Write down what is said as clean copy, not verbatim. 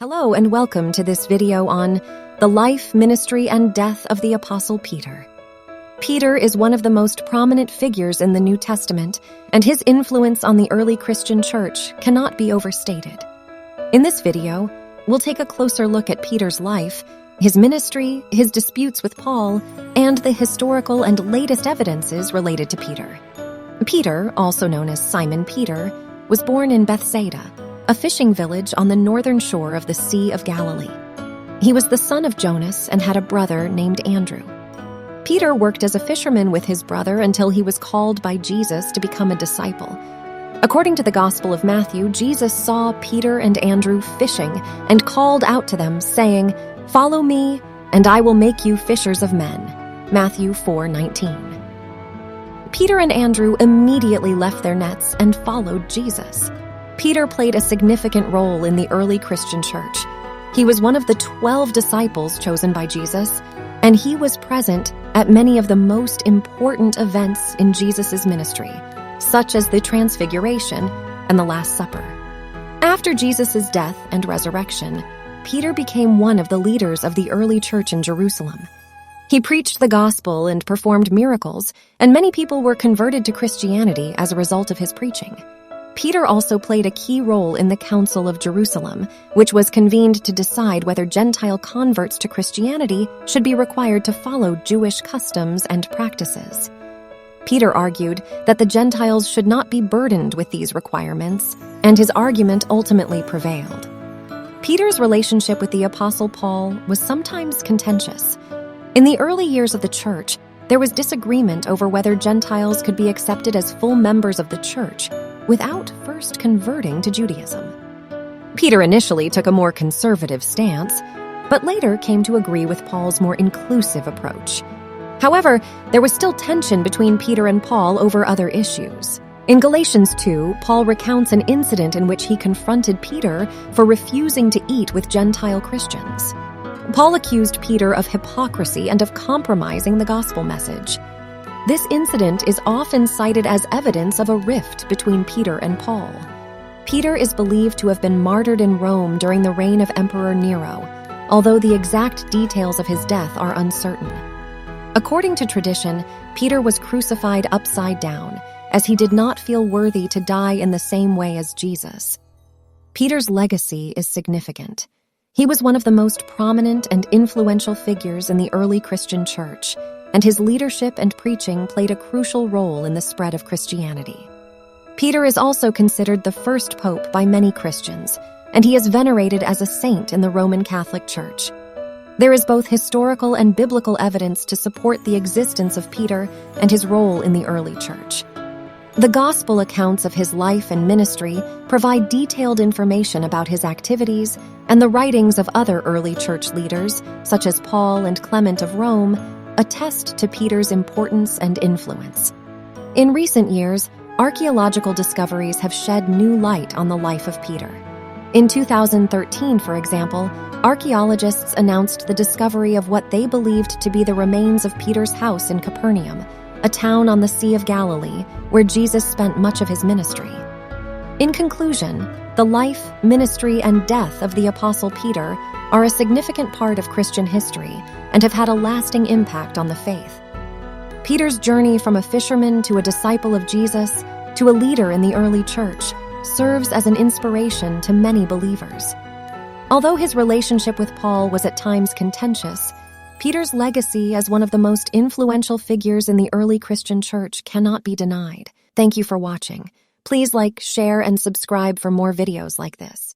Hello and welcome to this video on the life, ministry, and death of the Apostle Peter. Peter is one of the most prominent figures in the New Testament, and his influence on the early Christian church cannot be overstated. In this video, we'll take a closer look at Peter's life, his ministry, his disputes with Paul, and the historical and latest evidences related to Peter. Peter, also known as Simon Peter, was born in Bethsaida, a fishing village on the northern shore of the Sea of Galilee. He was the son of Jonas and had a brother named Andrew. Peter worked as a fisherman with his brother until he was called by Jesus to become a disciple. According to the Gospel of Matthew, Jesus saw Peter and Andrew fishing and called out to them, saying, "Follow me, and I will make you fishers of men." Matthew 4:19. Peter and Andrew immediately left their nets and followed Jesus. Peter played a significant role in the early Christian church. He was one of the 12 disciples chosen by Jesus, and he was present at many of the most important events in Jesus' ministry, such as the Transfiguration and the Last Supper. After Jesus' death and resurrection, Peter became one of the leaders of the early church in Jerusalem. He preached the gospel and performed miracles, and many people were converted to Christianity as a result of his preaching. Peter also played a key role in the Council of Jerusalem, which was convened to decide whether Gentile converts to Christianity should be required to follow Jewish customs and practices. Peter argued that the Gentiles should not be burdened with these requirements, and his argument ultimately prevailed. Peter's relationship with the Apostle Paul was sometimes contentious. In the early years of the church, there was disagreement over whether Gentiles could be accepted as full members of the church without first converting to Judaism. Peter initially took a more conservative stance, but later came to agree with Paul's more inclusive approach. However, there was still tension between Peter and Paul over other issues. In Galatians 2, Paul recounts an incident in which he confronted Peter for refusing to eat with Gentile Christians. Paul accused Peter of hypocrisy and of compromising the gospel message. This incident is often cited as evidence of a rift between Peter and Paul. Peter is believed to have been martyred in Rome during the reign of Emperor Nero, although the exact details of his death are uncertain. According to tradition, Peter was crucified upside down, as he did not feel worthy to die in the same way as Jesus. Peter's legacy is significant. He was one of the most prominent and influential figures in the early Christian church, and his leadership and preaching played a crucial role in the spread of Christianity. Peter is also considered the first pope by many Christians, and he is venerated as a saint in the Roman Catholic Church. There is both historical and biblical evidence to support the existence of Peter and his role in the early church. The gospel accounts of his life and ministry provide detailed information about his activities, and the writings of other early church leaders, such as Paul and Clement of Rome, attest to Peter's importance and influence. In recent years, archaeological discoveries have shed new light on the life of Peter. In 2013, for example, archaeologists announced the discovery of what they believed to be the remains of Peter's house in Capernaum, a town on the Sea of Galilee where Jesus spent much of his ministry. In conclusion, the life, ministry, and death of the Apostle Peter are a significant part of Christian history and have had a lasting impact on the faith. Peter's journey from a fisherman to a disciple of Jesus to a leader in the early church serves as an inspiration to many believers. Although his relationship with Paul was at times contentious, Peter's legacy as one of the most influential figures in the early Christian church cannot be denied. Thank you for watching. Please like, share, and subscribe for more videos like this.